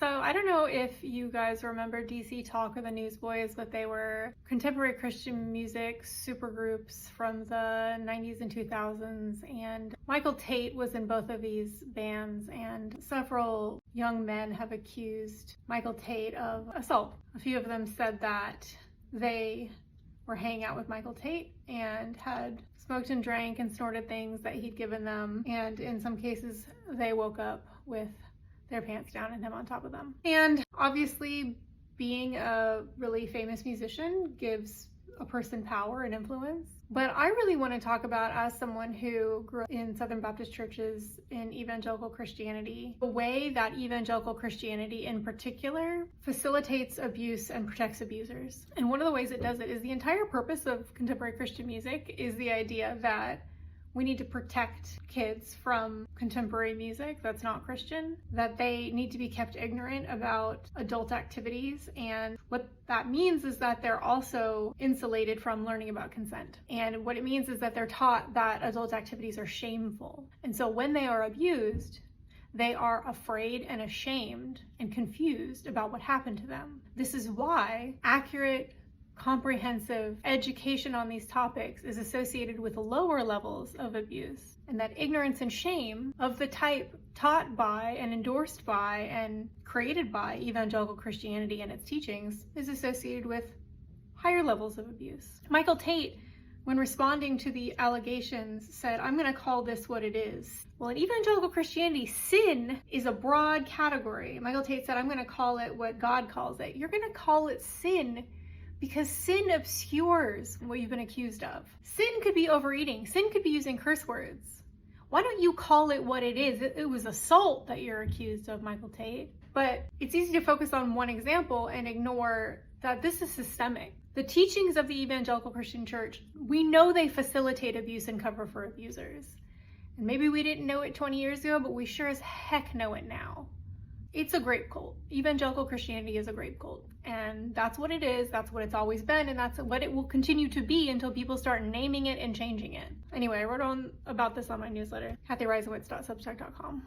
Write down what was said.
So I don't know if you guys remember DC Talk or the Newsboys, but they were contemporary Christian music supergroups from the 90s and 2000s. And Michael Tate was in both of these bands, and several young men have accused Michael Tate of assault. A few of them said that they were hanging out with Michael Tate and had smoked and drank and snorted things that he'd given them. And in some cases, they woke up with their pants down and him on top of them. And obviously, being a really famous musician gives a person power and influence. But I really want to talk about, as someone who grew up in Southern Baptist churches in Evangelical Christianity, the way that Evangelical Christianity in particular facilitates abuse and protects abusers. And one of the ways it does it is the entire purpose of contemporary Christian music is the idea that we need to protect kids from contemporary music that's not Christian, that they need to be kept ignorant about adult activities. And what that means is that they're also insulated from learning about consent. And what it means is that they're taught that adult activities are shameful. And so when they are abused, they are afraid and ashamed and confused about what happened to them. This is why accurate, comprehensive education on these topics is associated with lower levels of abuse, and that ignorance and shame of the type taught by and endorsed by and created by Evangelical Christianity and its teachings is associated with higher levels of abuse. Michael Tate, when responding to the allegations, said, "I'm going to call this what it is." Well, in Evangelical Christianity, sin is a broad category. Michael Tate said, "I'm going to call it what God calls it." You're going to call it sin because sin obscures what you've been accused of. Sin could be overeating. Sin could be using curse words. Why don't you call it what it is? It was assault that you're accused of, Michael Tate. But it's easy to focus on one example and ignore that this is systemic. The teachings of the Evangelical Christian Church, we know they facilitate abuse and cover for abusers. And maybe we didn't know it 20 years ago, but we sure as heck know it now. It's a grape cult. Evangelical Christianity is a grape cult. And that's what it is. That's what it's always been. And that's what it will continue to be until people start naming it and changing it. Anyway, I wrote on about this on my newsletter, kathyreisowitz.substack.com.